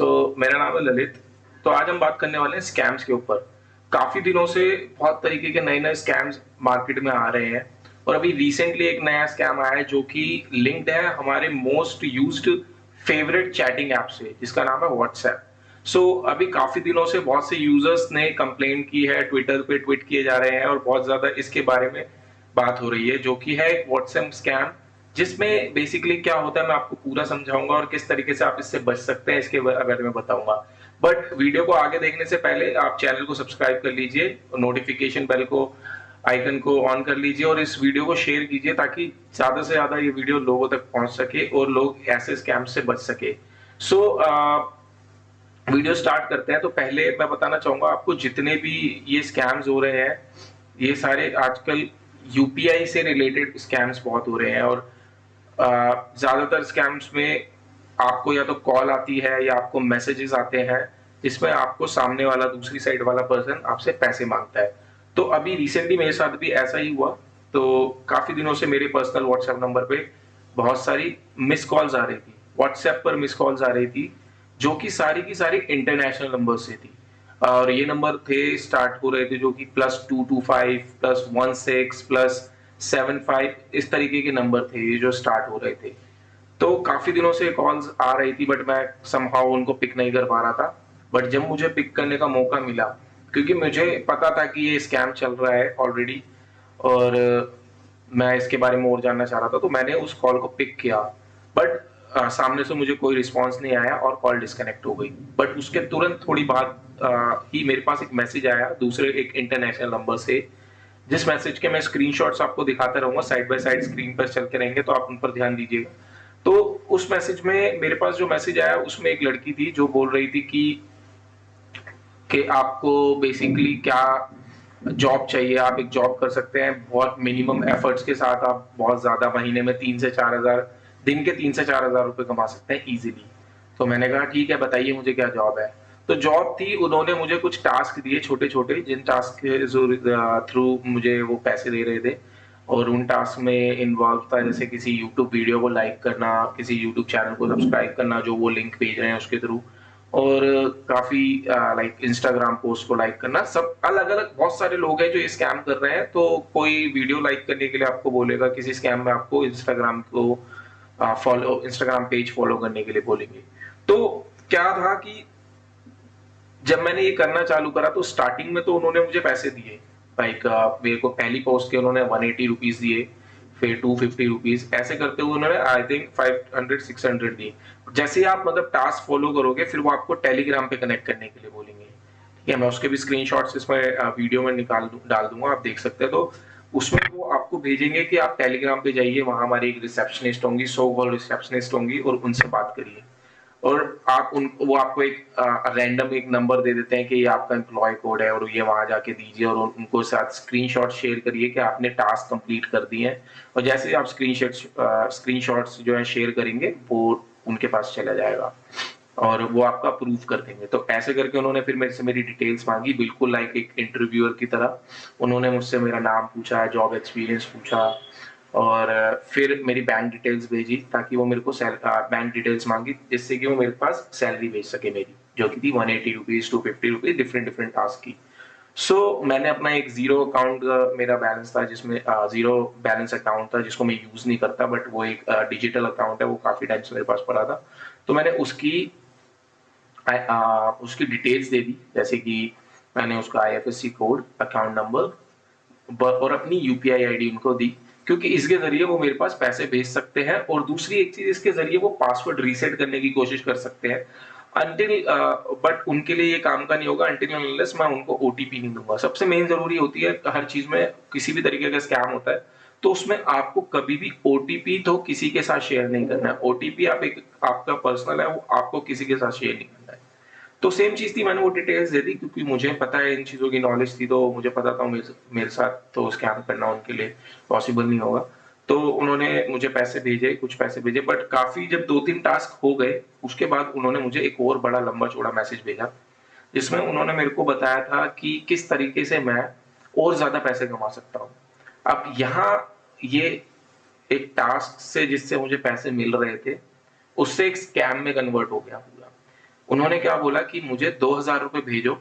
मेरा नाम है ललित। तो आज हम बात करने वाले हैं स्कैम्स के ऊपर। काफी दिनों से बहुत तरीके के नए नए स्कैम्स मार्केट में आ रहे हैं और अभी रिसेंटली एक नया स्कैम आया है जो कि लिंक्ड है हमारे most used favourite chatting app से, जिसका नाम है व्हाट्सएप। अभी काफी दिनों से बहुत से यूजर्स ने कंप्लेन की है, ट्विटर पे ट्वीट किए जा रहे हैं और बहुत ज्यादा इसके बारे में बात हो रही है, जो कि है एक व्हाट्सएप स्कैम। जिसमें बेसिकली क्या होता है मैं आपको पूरा समझाऊंगा और किस तरीके से आप इससे बच सकते हैं इसके बारे में बताऊंगा। बट वीडियो को आगे देखने से पहले आप चैनल को सब्सक्राइब कर लीजिए और नोटिफिकेशन बेल को आइकन को ऑन कर लीजिए और इस वीडियो को शेयर कीजिए ताकि ज्यादा से ज्यादा ये वीडियो लोगों तक पहुंच सके और लोग ऐसे स्कैम से बच सके। सो वीडियो स्टार्ट करते हैं। तो पहले मैं बताना चाहूंगा आपको, जितने भी ये स्कैम्स हो रहे हैं ये सारे आजकल यूपीआई से रिलेटेड स्कैम्स बहुत हो रहे हैं और ज्यादातर स्कैम्स में आपको या तो कॉल आती है या आपको मैसेजेस आते हैं जिसमें आपको सामने वाला दूसरी साइड वाला पर्सन आपसे पैसे मांगता है। तो अभी रिसेंटली मेरे साथ भी ऐसा ही हुआ। तो काफी दिनों से मेरे पर्सनल व्हाट्सएप नंबर पे बहुत सारी मिस कॉल्स आ रही थी, व्हाट्सएप पर मिस कॉल्स आ रही थी जो कि सारी की सारी इंटरनेशनल नंबर से थी। और ये नंबर थे, स्टार्ट हो रहे थे जो कि +225 +16 +75 इस तरीके के नंबर थे ये जो स्टार्ट हो रहे थे। तो काफी दिनों से कॉल्स आ रही थी बट मैं समहाउ उनको पिक नहीं कर पा रहा था। बट जब मुझे पिक करने का मौका मिला, क्योंकि मुझे पता था कि ये स्कैम चल रहा है ऑलरेडी और मैं इसके बारे में और जानना चाह रहा था, तो मैंने उस कॉल को पिक किया। बट सामने से मुझे कोई रिस्पॉन्स नहीं आया और कॉल डिस्कनेक्ट हो गई। बट उसके तुरंत थोड़ी बाद ही मेरे पास एक मैसेज आया दूसरे एक इंटरनेशनल नंबर से, जिस मैसेज के मैं स्क्रीनशॉट्स आपको दिखाता रहूंगा, साइड बाय साइड स्क्रीन पर चलते रहेंगे तो आप उन पर ध्यान दीजिएगा। तो उस मैसेज में मेरे पास जो मैसेज आया उसमें एक लड़की थी जो बोल रही थी कि आपको बेसिकली क्या जॉब चाहिए, आप एक जॉब कर सकते हैं बहुत मिनिमम एफर्ट्स के साथ, आप बहुत ज्यादा महीने में 3 से 4 हजार, दिन के 3 से 4 हजार रुपए कमा सकते हैं इजीली। तो मैंने कहा ठीक है बताइए मुझे क्या जॉब है। तो जॉब थी, उन्होंने मुझे कुछ टास्क दिए छोटे छोटे, जिन टास्क के थ्रू मुझे वो पैसे दे रहे थे। और उन टास्क में इन्वॉल्व था जैसे किसी यूट्यूब वीडियो को लाइक करना, किसी यूट्यूब चैनल को सब्सक्राइब करना जो वो लिंक भेज रहे हैं उसके थ्रू, और काफी लाइक इंस्टाग्राम पोस्ट को लाइक करना। सब अलग अलग बहुत सारे लोग हैं जो ये स्कैम कर रहे हैं। तो कोई वीडियो लाइक करने के लिए आपको बोलेगा, किसी स्कैम में आपको इंस्टाग्राम को फॉलो, इंस्टाग्राम पेज फॉलो करने के लिए बोलेंगे। तो क्या था कि जब मैंने ये करना चालू करा तो स्टार्टिंग में तो उन्होंने मुझे पैसे दिए, लाइक मेरे को पहली पोस्ट के उन्होंने 180 रुपीज दिए, फिर 250 रुपीज, ऐसे करते हुए उन्होंने आई थिंक 500 600 दिए। जैसे ही आप मतलब टास्क फॉलो करोगे फिर वो आपको टेलीग्राम पे कनेक्ट करने के लिए बोलेंगे। ठीक है, मैं उसके भी स्क्रीनशॉट्स इसमें वीडियो में डाल दूंगा, आप देख सकते हैं। तो उसमें वो आपको भेजेंगे कि आप टेलीग्राम पे जाइए, वहां हमारी एक रिसेप्शनिस्ट होंगी, सो कॉल रिसेप्शनिस्ट होंगी, और उनसे बात करिए। और आप उन वो आपको एक रैंडम एक नंबर दे देते हैं कि ये आपका एम्प्लॉय कोड है और ये वहां जाके दीजिए और उनको साथ स्क्रीनशॉट शेयर करिए कि आपने टास्क कंप्लीट कर दिए हैं। और जैसे ही आप स्क्रीनशॉट्स जो है शेयर करेंगे वो उनके पास चला जाएगा और वो आपका अप्रूव कर देंगे। तो ऐसे करके उन्होंने फिर मेरे से मेरी डिटेल्स मांगी, बिल्कुल लाइक एक इंटरव्यूअर की तरह। उन्होंने मुझसे मेरा नाम पूछा, जॉब एक्सपीरियंस पूछा और फिर मेरी बैंक डिटेल्स भेजी ताकि वो मेरे को बैंक डिटेल्स मांगी जिससे कि वो मेरे पास सैलरी भेज सके मेरी, जो कि थी 180 rupees 250 rupees, different different task की। मैंने अपना एक जीरो अकाउंट मेरा बैलेंस था, जिसमें जीरो बैलेंस अकाउंट था जिसको मैं यूज नहीं करता, बट वो एक डिजिटल अकाउंट है, वो काफी टाइम से मेरे पास पड़ा था। तो मैंने उसकी डिटेल्स दे दी, जैसे कि मैंने उसका आईएफएससी कोड, अकाउंट नंबर और अपनी यूपीआई आईडी उनको दी, क्योंकि इसके जरिए वो मेरे पास पैसे भेज सकते हैं। और दूसरी एक चीज, इसके जरिए वो पासवर्ड रीसेट करने की कोशिश कर सकते हैं अंटिल, बट उनके लिए ये काम का नहीं होगा अंटिल अनलेस मैं उनको ओटीपी नहीं दूंगा। सबसे मेन जरूरी होती है हर चीज में, किसी भी तरीके का स्कैम होता है तो उसमें आपको कभी भी ओटीपी तो किसी के साथ शेयर नहीं करना है। ओटीपी आप एक आपका पर्सनल है, वो आपको किसी के साथ शेयर नहीं करना है। तो सेम चीज थी, मैंने वो डिटेल्स दे दी क्योंकि मुझे पता है इन चीजों की नॉलेज थी, तो मुझे पता था मेरे साथ तो स्कैम करना उनके लिए पॉसिबल नहीं होगा। तो उन्होंने मुझे पैसे भेजे, कुछ पैसे भेजे, बट काफी जब 2-3 टास्क हो गए उसके बाद उन्होंने मुझे एक और बड़ा लंबा चौड़ा मैसेज भेजा, जिसमें उन्होंने मेरे को बताया था कि किस तरीके से मैं और ज्यादा पैसे कमा सकता हूँ। अब यहाँ ये एक टास्क से जिससे मुझे पैसे मिल रहे थे उससे एक स्कैम में कन्वर्ट हो गया पूरा। उन्होंने क्या बोला कि मुझे 2000 रुपए भेजो,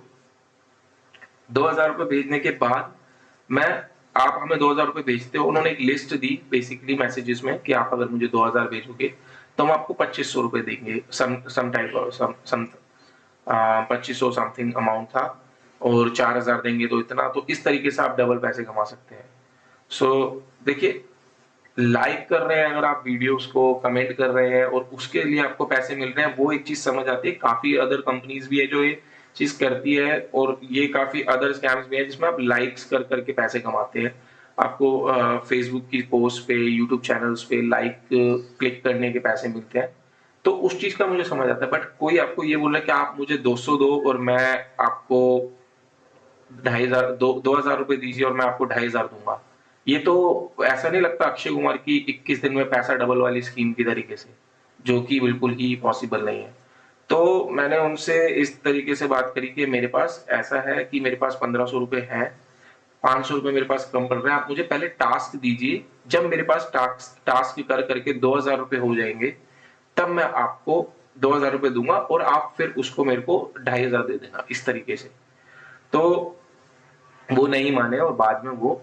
2000 रुपए भेजने के बाद मैं आप हमें 2000 रुपए भेजते हो। उन्होंने एक लिस्ट दी बेसिकली मैसेजेस में कि आप अगर मुझे 2000 भेजोगे तो हम आपको 2500 रुपए देंगे, some type of some 2500 something amount था, और 4000 देंगे तो इतना। तो इस तरीके से आप डबल पैसे कमा सकते हैं। सो देखिए, लाइक कर रहे हैं अगर आप वीडियोस को, कमेंट कर रहे हैं और उसके लिए आपको पैसे मिल रहे हैं, वो एक चीज समझ आती है। काफी अदर कंपनीज भी है जो ये चीज करती है, और ये काफी अदर स्कैम्स भी है जिसमें आप लाइक्स कर करके पैसे कमाते हैं। आपको फेसबुक की पोस्ट पे, यूट्यूब चैनल्स पे लाइक क्लिक करने के पैसे मिलते हैं। तो उस चीज का मुझे समझ आता है, बट कोई आपको ये बोल रहा है कि आप मुझे 200 दो और मैं आपको 2500 2000 रुपए दीजिए और मैं आपको 2500 दूंगा। ये तो ऐसा नहीं लगता अक्षय कुमार की 21 दिन में पैसा डबल वाली स्कीम की तरीके से, जो कि बिल्कुल ही पॉसिबल नहीं है। तो मैंने उनसे इस तरीके से बात करी कि मेरे पास ऐसा है कि मेरे पास 1500 रुपए हैं, 500 रुपए मेरे पास कम पड़ रहा है, आप मुझे पहले टास्क दीजिए। जब मेरे पास टास्क टास्क कर करके 2000 रुपए हो जाएंगे, तब मैं आपको 2000 रुपए दूंगा और आप फिर उसको मेरे को 2500 दे देना, इस तरीके से। तो वो नहीं माने और बाद में वो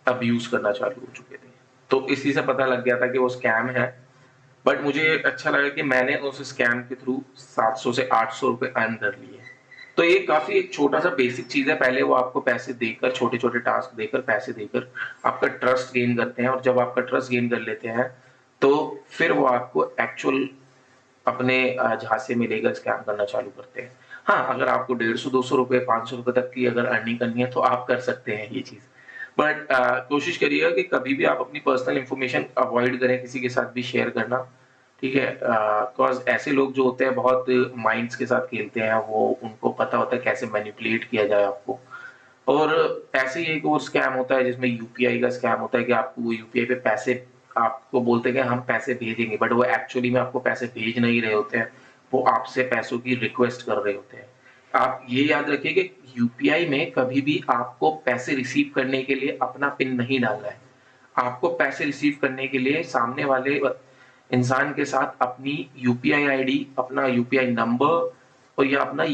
अब्यूज करना चालू हो चुके थे। तो इसी से पता लग गया था कि वो स्कैम है। बट मुझे अच्छा लगा कि मैंने उस स्कैम के थ्रू 700 से 800 रुपए अर्न कर लिए। तो ये काफी एक छोटा सा बेसिक चीज है। पहले वो आपको पैसे देकर, छोटे छोटे टास्क देकर, पैसे देकर आपका ट्रस्ट गेन करते हैं, और जब आपका ट्रस्ट गेन कर लेते हैं तो फिर वो आपको एक्चुअल अपने झांसे में लेकर स्कैम करना चालू करते हैं। हाँ, अगर आपको 150 200 रुपए, 500 रुपए तक की अगर अर्निंग करनी है तो आप कर सकते हैं ये चीज। बट कोशिश करिएगा कि कभी भी आप अपनी पर्सनल इंफॉर्मेशन अवॉइड करें किसी के साथ भी शेयर करना। ठीक है, बिकॉज ऐसे लोग जो होते हैं बहुत माइंड्स के साथ खेलते हैं, वो उनको पता होता है कैसे मैनिपुलेट किया जाए आपको। और ऐसे ही एक और स्कैम होता है जिसमें यूपीआई का स्कैम होता है कि आपको वो यूपीआई पे पैसे, आपको बोलते हैं कि हम पैसे भेजेंगे, बट वो एक्चुअली में आपको पैसे भेज नहीं रहे होते हैं, वो आपसे पैसों की रिक्वेस्ट कर रहे होते हैं। आप ये याद रखिए कि यूपीआई में कभी भी आपको पैसे रिसीव करने के लिए अपना पिन नहीं डालना है। आपको पैसे रिसीव करने के लिए सामने वाले इंसान के साथ अपनी यूपीआई आईडी, अपना यूपीआई नंबर और या अपना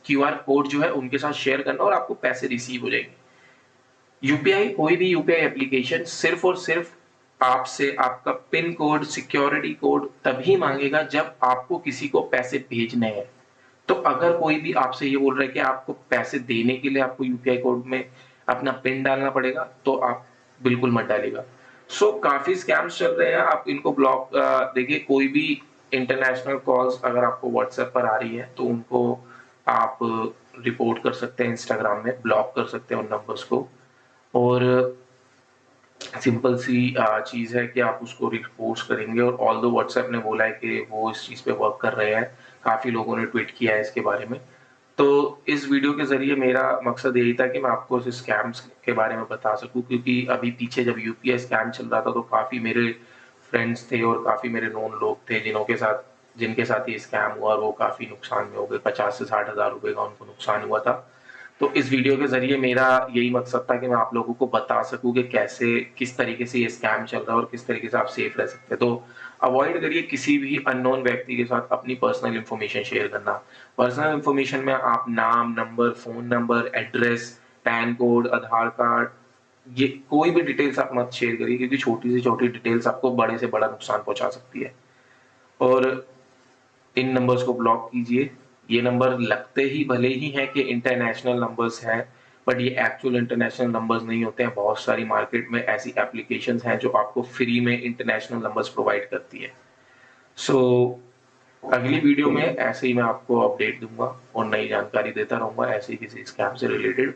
क्यूआर कोड जो है उनके साथ शेयर करना, और आपको पैसे रिसीव हो जाएंगे। यूपीआई, कोई भी यूपीआई एप्लीकेशन सिर्फ और सिर्फ आपसे आपका पिन कोड, सिक्योरिटी कोड तभी मांगेगा जब आपको किसी को पैसे भेजने हैं। तो अगर कोई भी आपसे ये बोल रहा है कि आपको पैसे देने के लिए आपको यूपीआई कोड में अपना पिन डालना पड़ेगा, तो आप बिल्कुल मत डालिएगा। सो काफी स्कैम्स चल रहे हैं, आप इनको ब्लॉक, देखिए कोई भी इंटरनेशनल कॉल्स अगर आपको व्हाट्सएप पर आ रही है तो उनको आप रिपोर्ट कर सकते हैं, इंस्टाग्राम में ब्लॉक कर सकते हैं उन नंबर्स को। और सिंपल सी चीज है कि आप उसको रिपोर्ट करेंगे, और ऑल दो व्हाट्सएप ने बोला है कि वो इस चीज पे वर्क कर रहे हैं, काफी लोगों ने ट्वीट किया है इसके बारे में। तो इस वीडियो के जरिए मेरा मकसद यही था कि मैं आपको इस स्कैम्स के बारे में बता सकूं, क्योंकि अभी पीछे जब यूपीआई स्कैम चल रहा था तो काफी मेरे फ्रेंड्स थे और काफी मेरे नोन लोग थे जिनके साथ ये स्कैम हुआ, और वो काफी नुकसान में हो गए। 50 से 60 हजार रुपए का उनको नुकसान हुआ था। तो इस वीडियो के ज़रिए मेरा यही मकसद था कि मैं आप लोगों को बता सकूँ कि कैसे, किस तरीके से ये स्कैम चल रहा है और किस तरीके से आप सेफ रह सकते हैं। तो अवॉइड करिए किसी भी अननोन व्यक्ति के साथ अपनी पर्सनल इन्फॉर्मेशन शेयर करना। पर्सनल इन्फॉर्मेशन में आप नाम, number, phone number, address, pin code, Aadhaar card, ये कोई भी डिटेल्स आप मत शेयर करिए, क्योंकि छोटी से छोटी डिटेल्स आपको बड़े से बड़ा नुकसान पहुँचा सकती है। और इन नंबर्स को ब्लॉक कीजिए। ये नंबर लगते ही भले ही हैं कि इंटरनेशनल नंबर्स हैं, बट ये एक्चुअल इंटरनेशनल नंबर्स नहीं होते हैं। बहुत सारी मार्केट में ऐसी एप्लीकेशंस हैं जो आपको फ्री में इंटरनेशनल नंबर्स प्रोवाइड करती है। सो अगली वीडियो में ऐसे ही मैं आपको अपडेट दूंगा और नई जानकारी देता रहूंगा, ऐसे ही किसी स्कैम से रिलेटेड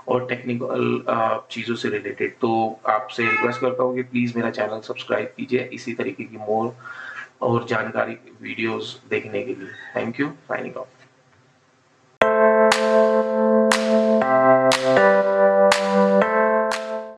और टेक्निकल चीज़ों से रिलेटेड। तो आपसे रिक्वेस्ट करता हूँ कि प्लीज़ मेरा चैनल सब्सक्राइब कीजिए इसी तरीके की मोर और जानकारी वीडियोस देखने के लिए। Thank you, signing off.